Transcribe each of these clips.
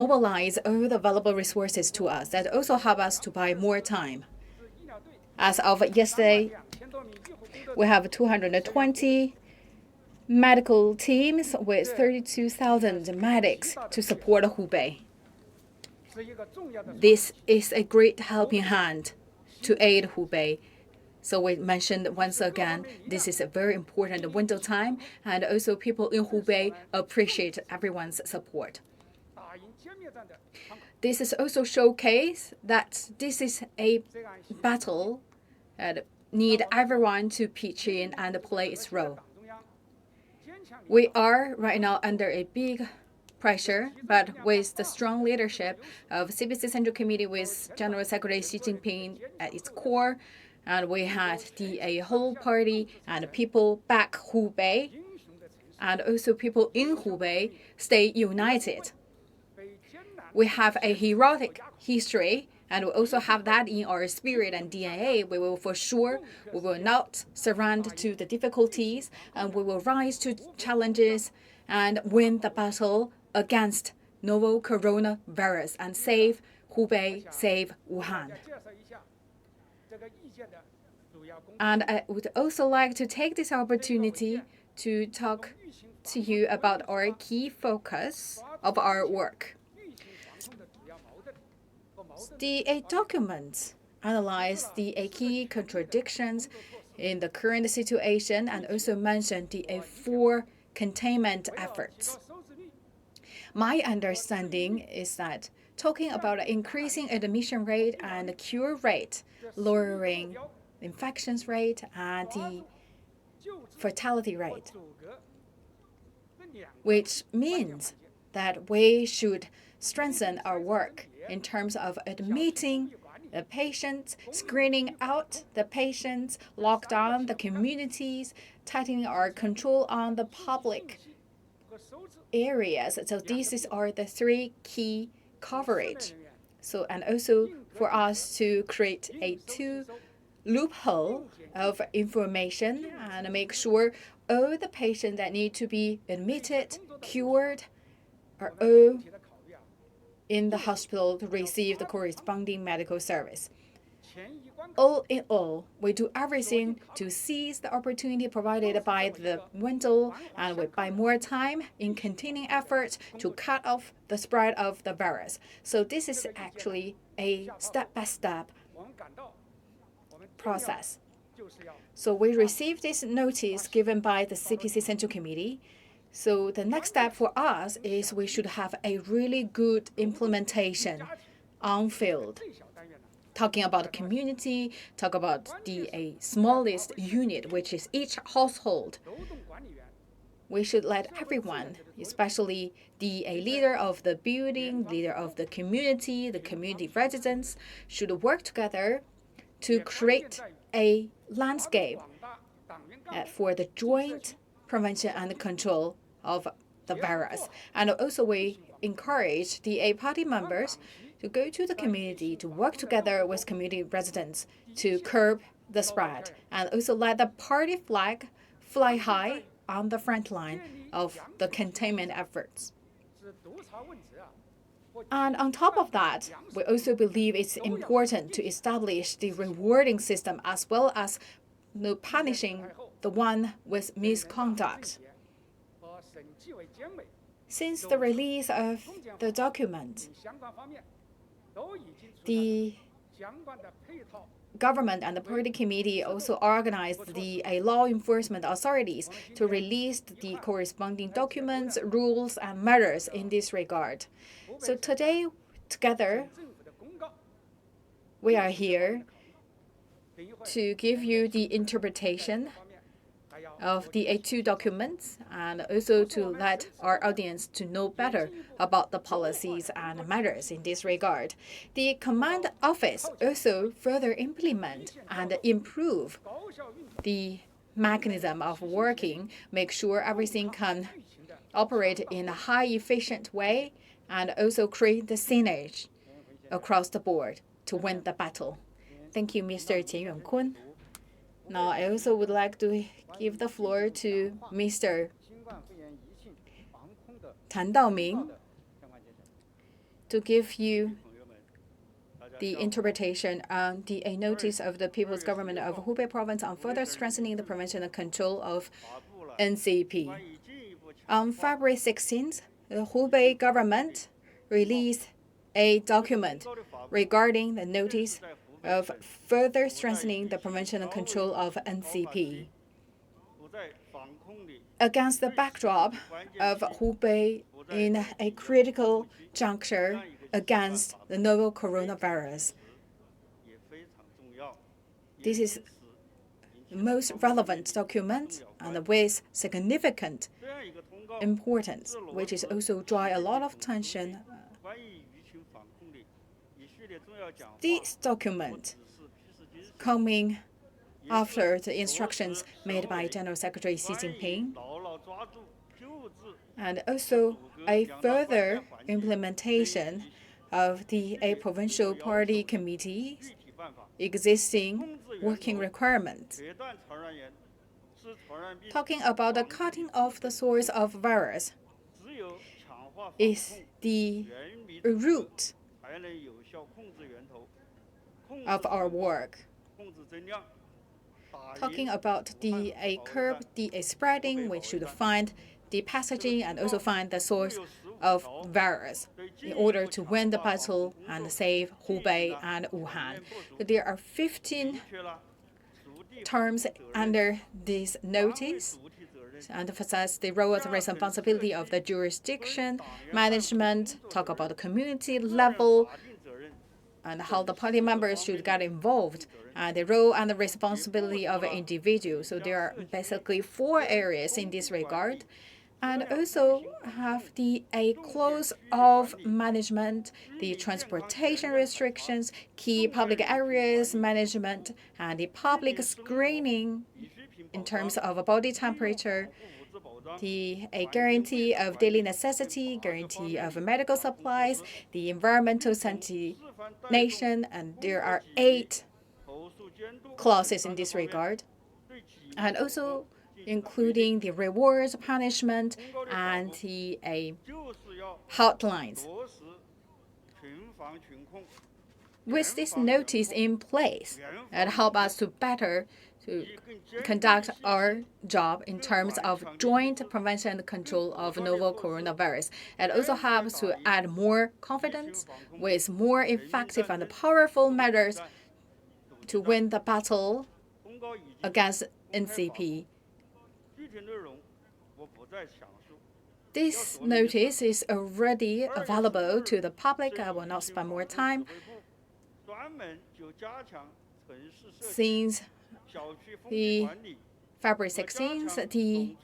mobilize all the available resources to us. That also help us to buy more time. As of yesterday, we have 220 medical teams with 32,000 medics to support Hubei. This is a great helping hand to aid Hubei. So we mentioned once again, this is a very important window time, and also people in Hubei appreciate everyone's support. This is also showcase that this is a battle that need everyone to pitch in and play its role. We are right now under a big pressure, but with the strong leadership of CPC Central Committee with General Secretary Xi Jinping at its core, and we had the whole party and people back Hubei, and also people in Hubei stay united. We have a heroic history, and we also have that in our spirit and DNA. We will not surrender to the difficulties, and we will rise to challenges and win the battle against novel coronavirus and save Hubei, save Wuhan. And I would also like to take this opportunity to talk to you about our key focus of our work. The documents analyze the key contradictions in the current situation and also mention the 4 containment efforts. My understanding is that talking about increasing admission rate and cure rate, lowering infections rate and the fatality rate, which means that we should strengthen our work in terms of admitting the patients, screening out the patients, lock down the communities, tightening our control on the public areas. So these are the 3 key coverage. So, and also for us to create a 2 loophole of information and make sure all the patients that need to be admitted, cured, are all in the hospital to receive the corresponding medical service. All in all, we do everything to seize the opportunity provided by the window, and we buy more time in containing efforts to cut off the spread of the virus. So this is actually a step-by-step process. So we received this notice given by the CPC Central Committee. So the next step for us is we should have a really good implementation on field. Talking about the community, talk about the smallest unit, which is each household. We should let everyone, especially the leader of the building, leader of the community residents, should work together to create a landscape for the joint prevention and control of the virus. And also we encourage the party members to go to the community, to work together with community residents to curb the spread, and also let the party flag fly high on the front line of the containment efforts. And on top of that, we also believe it's important to establish the rewarding system as well as punishing the one with misconduct. Since the release of the document, the government and the party committee also organized the law enforcement authorities to release the corresponding documents, rules, and measures in this regard. So today, together, we are here to give you the interpretation of the 2 documents and also to let our audience to know better about the policies and measures in this regard. The command office also further implement and improve the mechanism of working, make sure everything can operate in a high efficient way and also create the synergy across the board to win the battle. Thank you, Mr. Qian Yuankun. Now, I also would like to give the floor to Mr. Tan Daoming to give you the interpretation on the notice of the People's Government of Hubei Province on further strengthening the prevention and control of NCP. On February 16th, the Hubei government released a document regarding the notice of further strengthening the prevention and control of NCP. Against the backdrop of Hubei in a critical juncture against the novel coronavirus, this is the most relevant document and with significant importance, which is also drawing a lot of attention. This document coming after the instructions made by General Secretary Xi Jinping, and also a further implementation of the provincial party committee's existing working requirements. Talking about the cutting off the source of virus is the root of our work. Talking about the curb the spreading, we should find the passaging and also find the source of virus in order to win the battle and save Hubei and Wuhan. There are 15 terms under this notice and emphasize the role and responsibility of the jurisdiction, management, talk about the community level, and how the party members should get involved, and the role and the responsibility of an individual. So there are basically 4 areas in this regard. And also have the close of management, the transportation restrictions, key public areas management, and the public screening in terms of body temperature, the guarantee of daily necessity, guarantee of medical supplies, the environmental sanitation, and there are 8 clauses in this regard. And also including the rewards, punishment, and the hotlines. With this notice in place, it helps us to better conduct our job in terms of joint prevention and control of novel coronavirus. It also helps to add more confidence with more effective and powerful measures to win the battle against NCP. This notice is already available to the public. I will not spend more time. Since the February 16th, the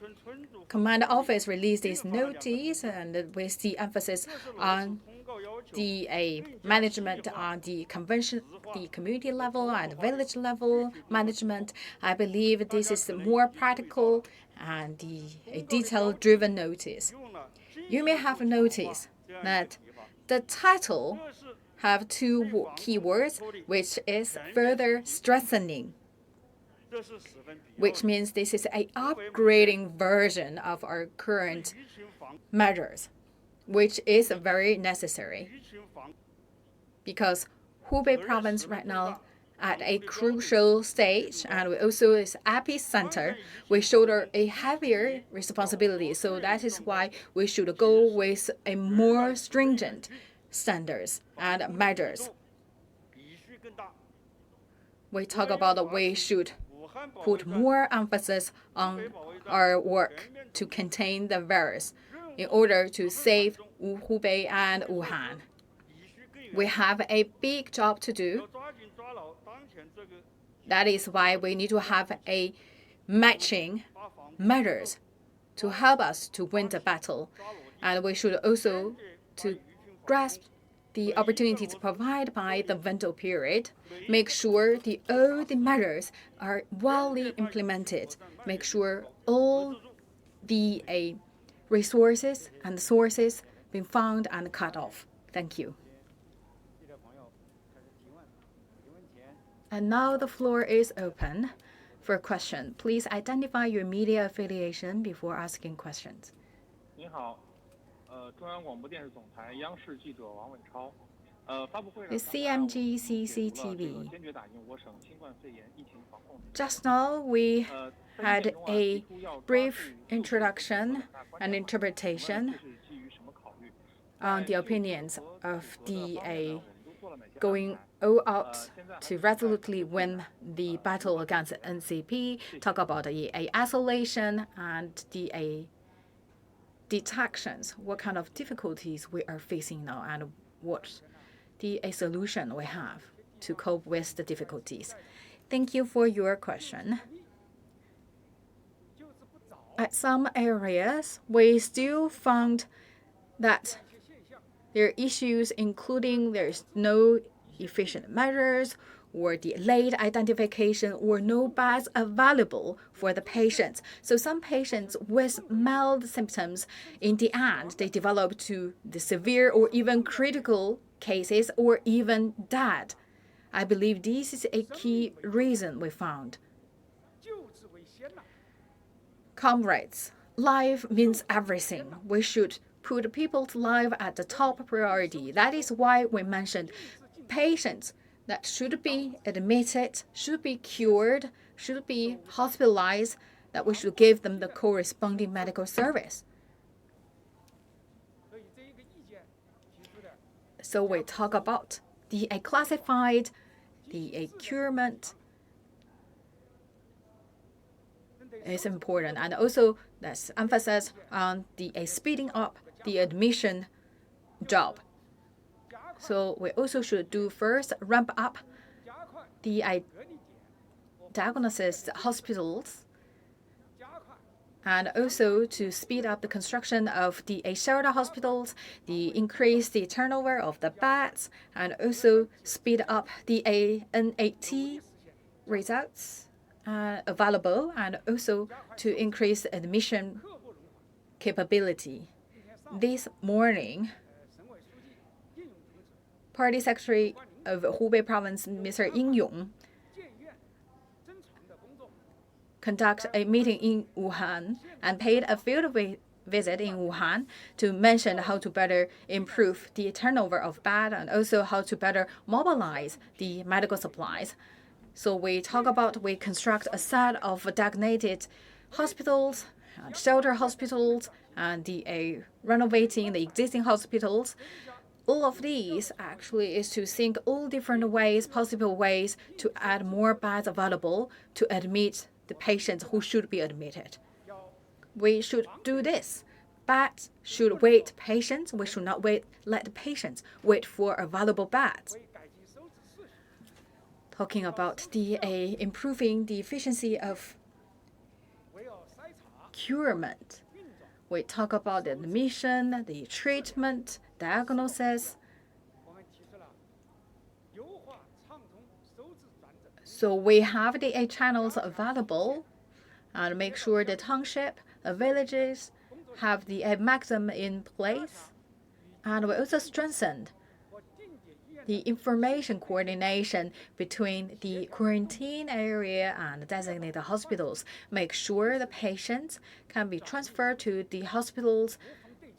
Command Office released this notice, and with the emphasis on the management on the convention, the community level and village level management. I believe this is more practical and a detail-driven notice. You may have noticed that the title have 2 keywords, which is further strengthening, which means this is an upgrading version of our current measures, which is very necessary because Hubei province right now at a crucial stage, and we also is epicenter. We shoulder a heavier responsibility, so that is why we should go with a more stringent standards and measures. We talk about that we should put more emphasis on our work to contain the virus in order to save Hubei and Wuhan. We have a big job to do. That is why we need to have a matching measures to help us to win the battle. And we should also to grasp the opportunities provided by the window period, make sure all the measures are well implemented, make sure all the resources and sources been found and cut off. Thank you. And now the floor is open for a question. Please identify your media affiliation before asking questions. The CMG CCTV. Just now we had a brief introduction and interpretation on the opinions of DA going all out to resolutely win the battle against NCP, talk about the isolation and the detections, what kind of difficulties we are facing now and what the solution we have to cope with the difficulties. Thank you for your question. At some areas, we still found that there are issues including there's no efficient measures or delayed identification or no beds available for the patients. So some patients with mild symptoms, in the end, they develop to the severe or even critical cases or even dead. I believe this is a key reason we found. Comrades, life means everything. We should put people's life at the top priority. That is why we mentioned patients that should be admitted, should be cured, should be hospitalized, that we should give them the corresponding medical service. So we talk about the classified, the curement is important, and also there's emphasis on the speeding up the admission job. So we also should do first ramp up the diagnosis hospitals and also to speed up the construction of the shelter hospitals, increase the turnover of the beds, and also speed up the NAT results available, and also to increase admission capability. This morning, Party Secretary of Hubei Province, Mr. Ying Yong, conducted a meeting in Wuhan and paid a field visit in Wuhan to mention how to better improve the turnover of bed and also how to better mobilize the medical supplies. So we construct a set of designated hospitals, shelter hospitals, and renovating the existing hospitals. All of these actually is to think all different ways, possible ways to add more beds available to admit the patients who should be admitted. We should do this. Beds should wait patients. We should not let the patients wait for available beds. Talking about the improving the efficiency of curement. We talk about the admission, the treatment, diagnosis. So we have the channels available and make sure the township, the villages have the maximum in place. And we also strengthened the information coordination between the quarantine area and designated hospitals. Make sure the patients can be transferred to the hospitals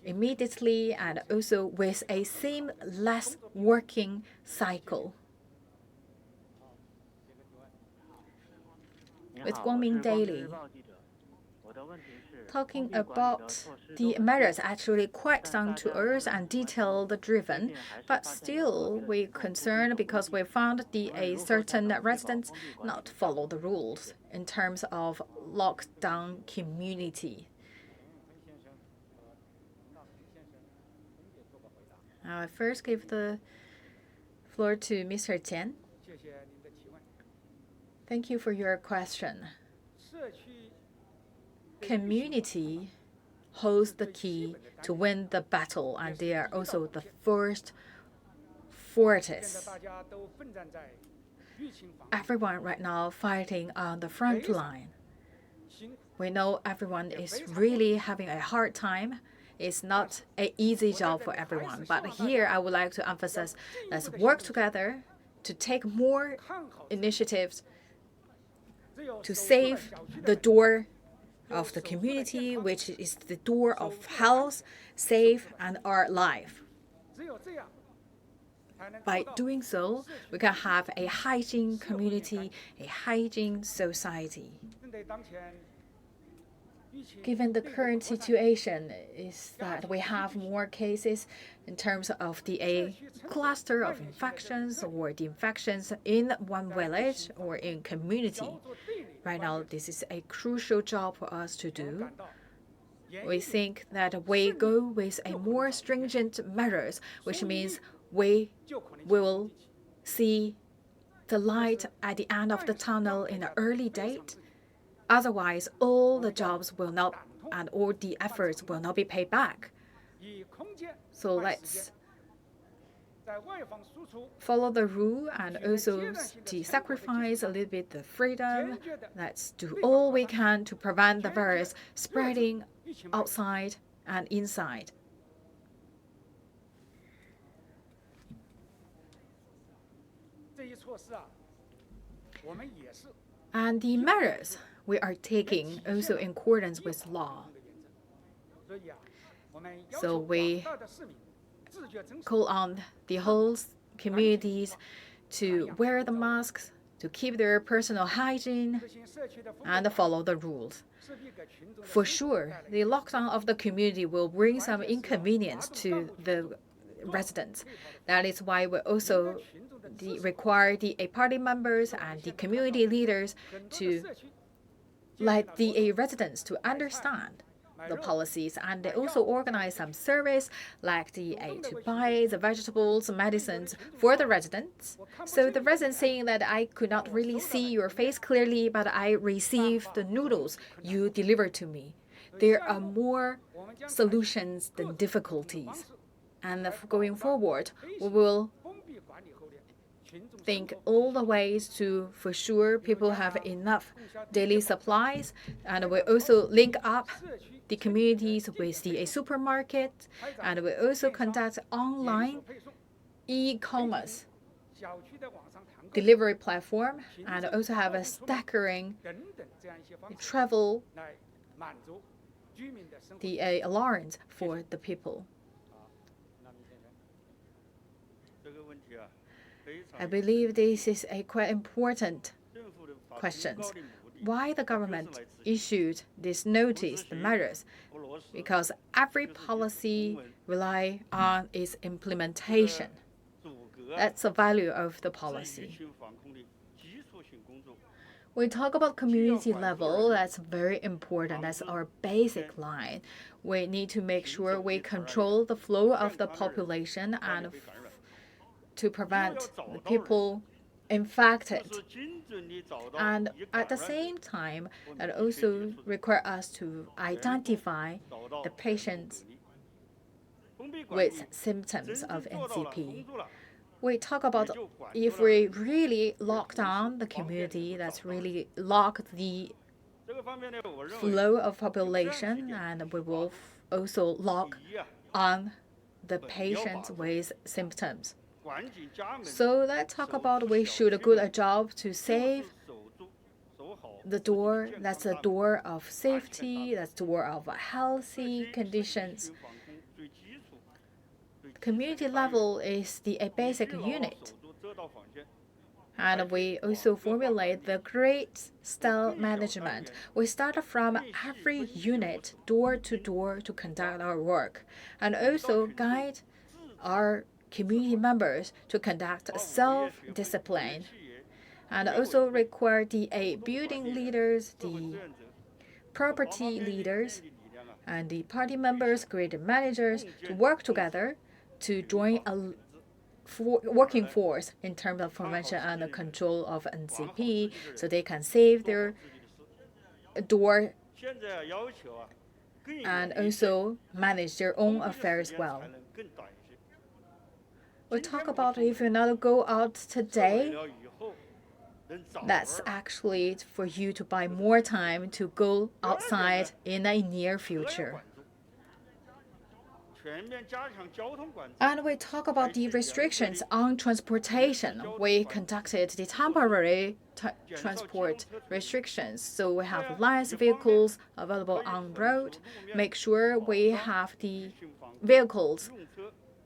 immediately and also with a seamless working cycle. With Guangming Daily, talking about the measures actually quite down to earth and detailed driven, but still we're concerned because we found certain residents not follow the rules in terms of lockdown community. I first give the floor to Mr. Tian. Thank you for your question. Community holds the key to win the battle, and they are also the first fortress. Everyone right now fighting on the front line. We know everyone is really having a hard time. It's not an easy job for everyone. But here I would like to emphasize, let's work together to take more initiatives to save the door of the community, which is the door of health, safe, and our life. By doing so, we can have a hygiene community, a hygiene society. Given the current situation is that we have more cases in terms of a cluster of infections or the infections in one village or in community. Right now, this is a crucial job for us to do. We think that we go with a more stringent measures, which means we will see the light at the end of the tunnel in an early date. Otherwise, all the jobs will not and all the efforts will not be paid back. So let's follow the rule and also to sacrifice a little bit the freedom. Let's do all we can to prevent the virus spreading outside and inside. And the measures we are taking also in accordance with law. So we call on the whole communities to wear the masks, to keep their personal hygiene, and follow the rules. For sure, the lockdown of the community will bring some inconvenience to the residents. That is why we also require the party members and the community leaders to let the residents to understand the policies, and they also organize some service like to buy the vegetables, medicines for the residents. So the residents saying that I could not really see your face clearly, but I received the noodles you delivered to me. There are more solutions than difficulties. And going forward, we will think all the ways to for sure people have enough daily supplies, and we also link up the communities with the supermarket, and we also conduct online e-commerce delivery platform, and also have a staggering travel the allowance for the people. I believe this is a quite important question. Why the government issued this notice, the measures? Because every policy relies on its implementation. That's the value of the policy. We talk about community level, that's very important. That's our basic line. We need to make sure we control the flow of the population and to prevent the people infected. And at the same time, it also requires us to identify the patients with symptoms of NCP. We talk about if we really lock down the community, that's really lock the flow of population, and we will also lock on the patients with symptoms. So let's talk about we should do a job to save the door. That's the door of safety. That's the door of healthy conditions. Community level is the basic unit. And we also formulate the great style management. We start from every unit, door to door, to conduct our work, and also guide our community members to conduct self-discipline, and also require the building leaders, the property leaders, and the party members, grid managers to work together to join a working force in terms of prevention and control of NCP, so they can save their door and also manage their own affairs well. We talk about if you not go out today, that's actually for you to buy more time to go outside in a near future. And we talk about the restrictions on transportation. We conducted the temporary transport restrictions. So we have less vehicles available on the road. Make sure we have the vehicles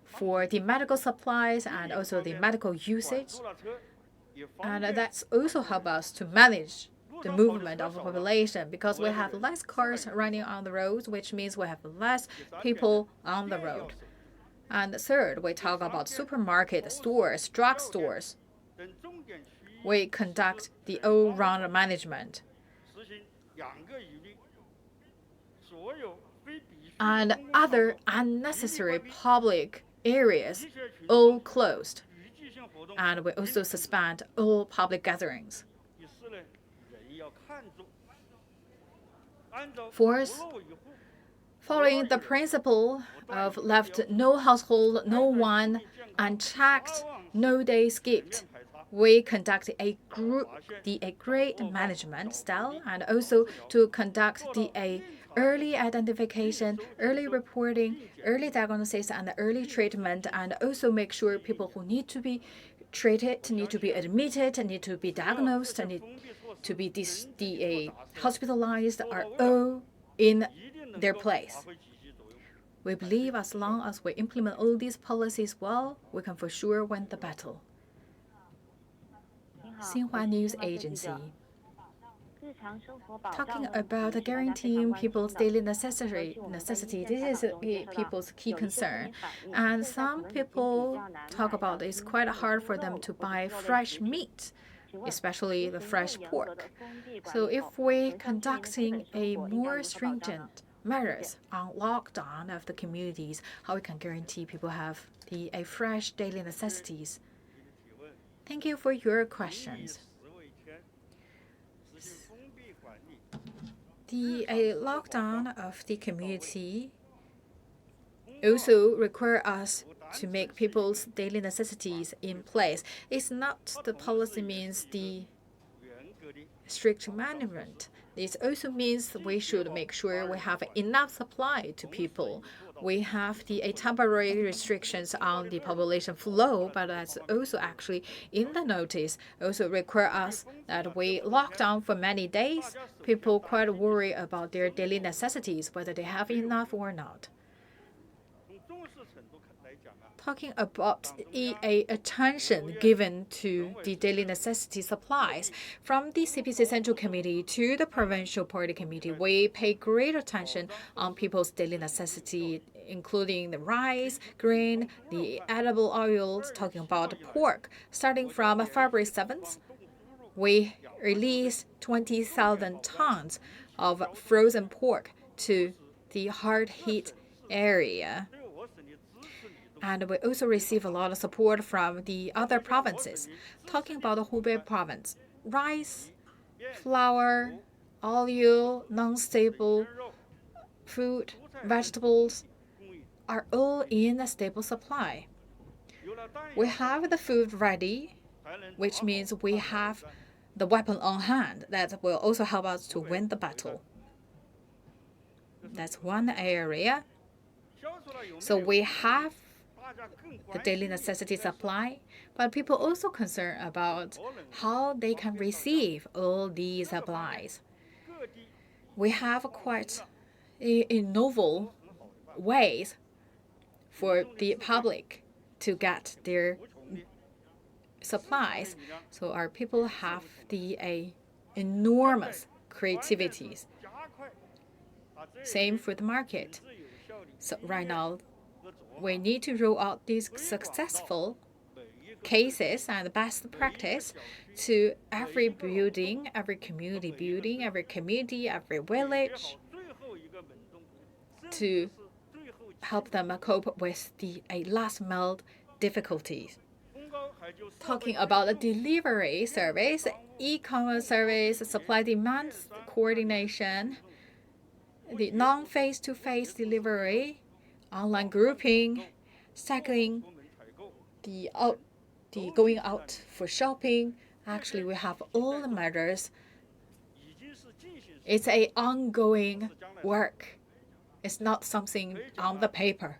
for the medical supplies and also the medical usage. And that's also help us to manage the movement of the population because we have less cars running on the roads, which means we have less people on the road. And third, we talk about supermarket stores, drugstores. We conduct the all-round management. And other unnecessary public areas all closed. And we also suspend all public gatherings. Fourth, following the principle of left no household, no one unchecked, no day skipped, we conduct a great management style and also to conduct the early identification, early reporting, early diagnosis, and early treatment, and also make sure people who need to be treated, need to be admitted, need to be diagnosed, need to be hospitalized are all in their place. We believe as long as we implement all these policies well, we can for sure win the battle. Xinhua News Agency. Talking about guaranteeing people's daily necessity, this is people's key concern. And some people talk about it's quite hard for them to buy fresh meat, especially the fresh pork. So if we're conducting a more stringent measures on lockdown of the communities, how we can guarantee people have a fresh daily necessities? Thank you for your questions. The lockdown of the community also require us to make people's daily necessities in place. It's not the policy means the strict management. This also means we should make sure we have enough supply to people. We have the temporary restrictions on the population flow, but that's also actually in the notice also require us that we lock down for many days. People quite worry about their daily necessities, whether they have enough or not. Talking about attention given to the daily necessity supplies, from the CPC Central Committee to the Provincial Party Committee, we pay great attention on people's daily necessity, including the rice, grain, the edible oils, talking about pork. Starting from February 7th, we released 20,000 tons of frozen pork to the hard-hit area. And we also receive a lot of support from the other provinces. Talking about the Hubei province, rice, flour, oil, non-stable food, vegetables are all in a stable supply. We have the food ready, which means we have the weapon on hand that will also help us to win the battle. That's one area. So we have the daily necessity supply, but people also concerned about how they can receive all these supplies. We have quite a novel ways for the public to get their supplies. So our people have the enormous creativities. Same for the market. So right now, we need to roll out these successful cases and best practice to every building, every community building, every community, every village to help them cope with the last mile difficulties. Talking about the delivery service, e-commerce service, supply-demand coordination, the non-face-to-face delivery, online grouping, cycling, the going out for shopping. Actually, we have all the measures. It's an ongoing work. It's not something on the paper.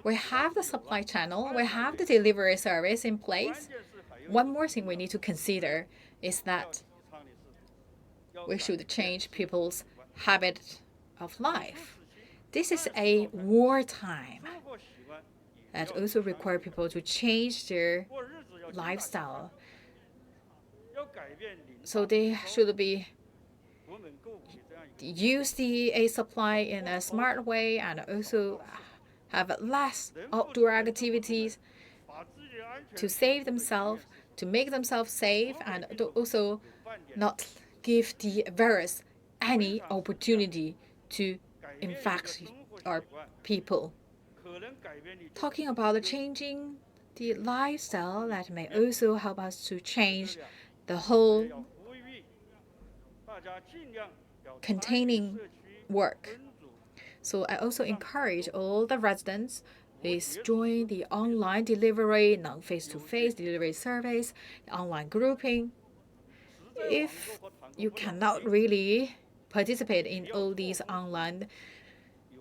We have the supply channel, we have the delivery service in place, one more thing we need to consider is that we should change people's habit of life. This is a wartime that also requires people to change their lifestyle. So they should use the supply in a smart way and also have less outdoor activities to save themselves, to make themselves safe, and to also not give the virus any opportunity to infect our people. Talking about changing the lifestyle, that may also help us to change the whole containing work. So I also encourage all the residents please join the online delivery, non-face-to-face delivery service, online grouping. If you cannot really participate in all these online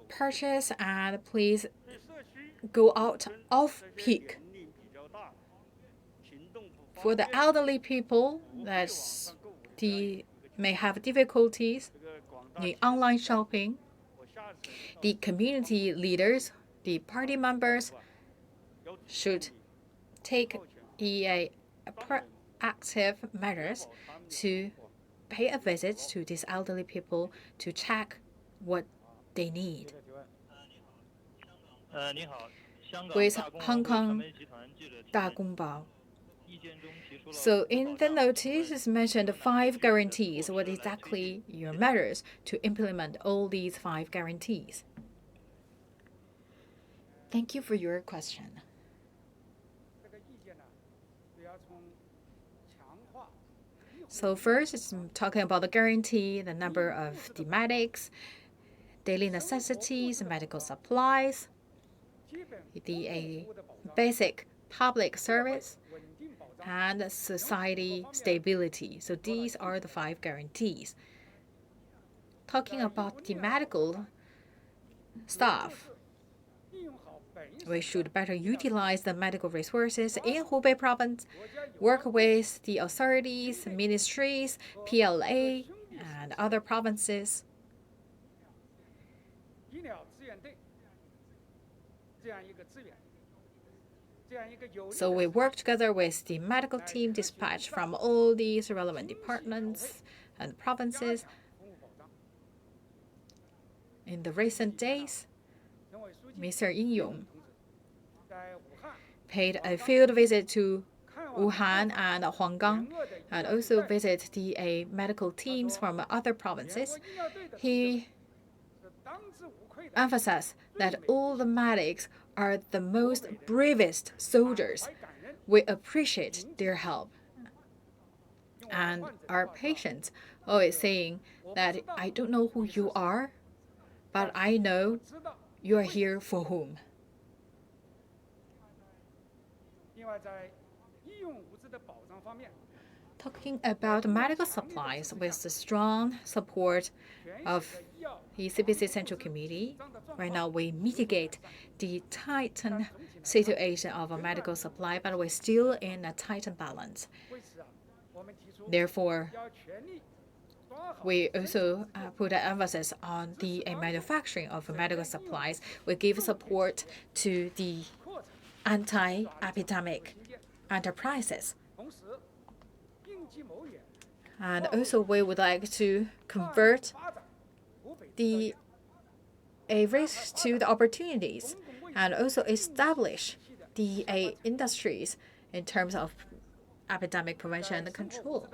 purchase, and please go out off-peak. For the elderly people that may have difficulties in online shopping, the community leaders, the party members should take the proactive measures to pay a visit to these elderly people to check what they need. With Hong Kong 大公报. So in the notice is mentioned 5 guarantees. What exactly your measures to implement all these 5 guarantees? Thank you for your question. So first, it's talking about the guarantee, the number of the medics, daily necessities, medical supplies, the basic public service, and society stability. So these are the 5 guarantees. Talking about the medical staff, we should better utilize the medical resources in Hubei province, work with the authorities, ministries, PLA, and other provinces. So we work together with the medical team dispatched from all these relevant departments and provinces. In the recent days, Mr. Yin Yong paid a field visit to Wuhan and Huanggang, and also visited the medical teams from other provinces. He emphasized that all the medics are the most bravest soldiers. We appreciate their help. And our patients always saying that I don't know who you are, but I know you are here for whom. Talking about medical supplies, with the strong support of the CPC Central Committee, right now we mitigate the tightened situation of a medical supply, but we're still in a tightened balance. Therefore, we also put an emphasis on the manufacturing of medical supplies. We give support to the anti-epidemic enterprises. And also we would like to convert the risk to the opportunities, and also establish the industries in terms of epidemic prevention and control.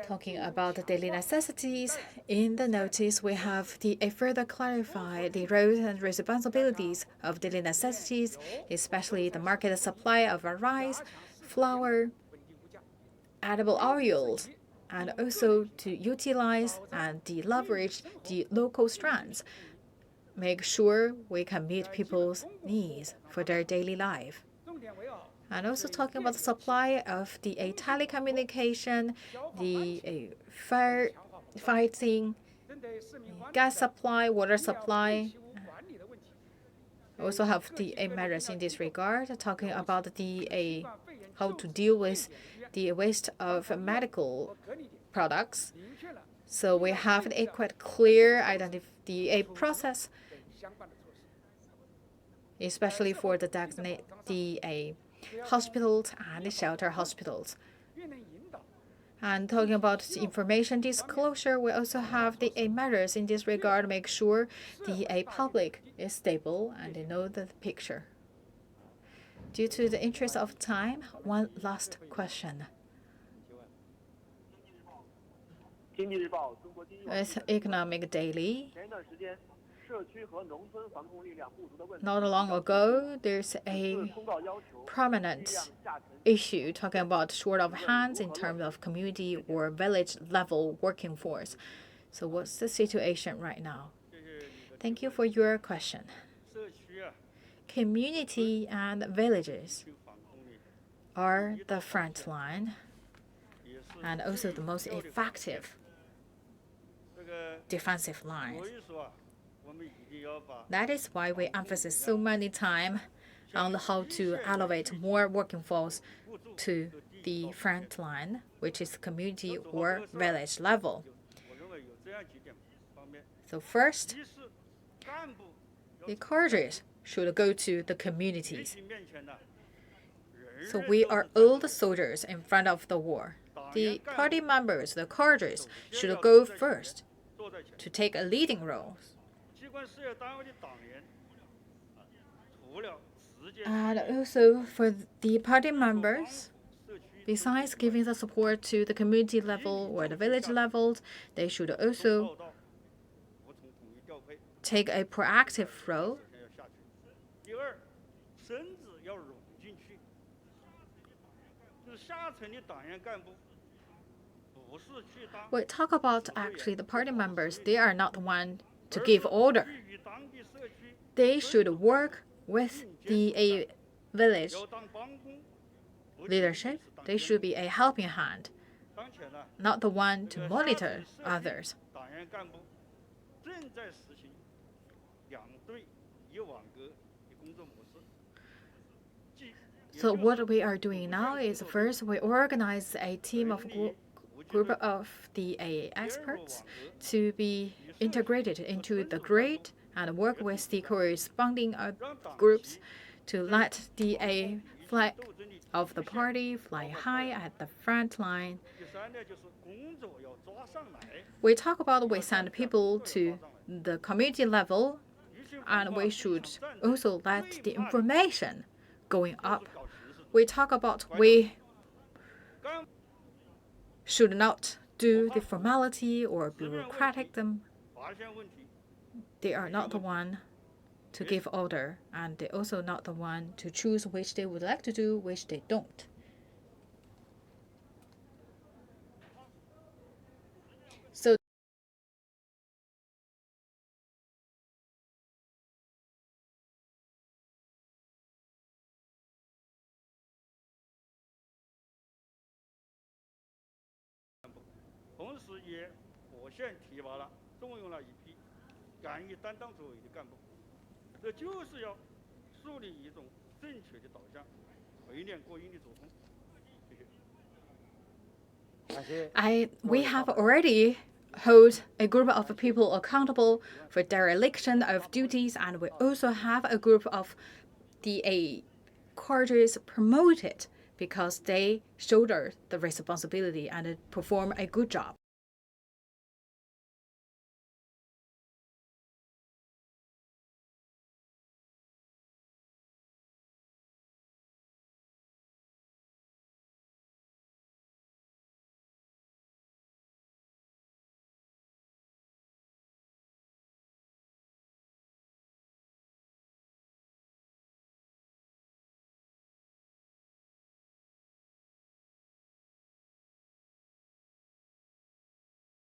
Talking about the daily necessities, in the notice we have further clarify the roles and responsibilities of daily necessities, especially the market supply of rice, flour, edible oils, and also to utilize and leverage the local strands. Make sure we can meet people's needs for their daily life. And also talking about the supply of the telecommunication, the fire fighting, gas supply, water supply. also have DA measures in this regard, talking about the DA, how to deal with the waste of medical products. So we have a quite clear DA process, especially for the designated DA hospitals and shelter hospitals. And talking about information disclosure, we also have the measures in this regard to make sure the public is stable and they know the picture. Due to the interest of time, one last question. With Economic Daily, not long ago, there's a prominent issue talking about short of hands in terms of community or village level working force. So what's the situation right now? Thank you for your question. Community and villages are the front line and also the most effective defensive lines. That is why we emphasize so many times on how to elevate more working force to the front line, which is community or village level. So first, the cadres should go to the communities. So we are all the soldiers in front of the war. The party members, the cadres, should go first to take a leading role. And also for the party members, besides giving the support to the community level or the village levels, they should also take a proactive role. We talk about actually the party members, they are not the one to give order. They should work with the village leadership. They should be a helping hand, not the one to monitor others. So what we are doing now is first we organize a team of group of the experts to be integrated into the grid and work with the corresponding groups to let the flag of the party fly high at the front line. We talk about we send people to the community level, and we should also let the information going up. We talk about we should not do the formality or bureaucratic them. They are not the one to give order, and they're also not the one to choose which they would like to do, which they don't. So we have already hold a group of people accountable for dereliction of duties, and we also have a group of the cadres promoted because they shoulder the responsibility and perform a good job.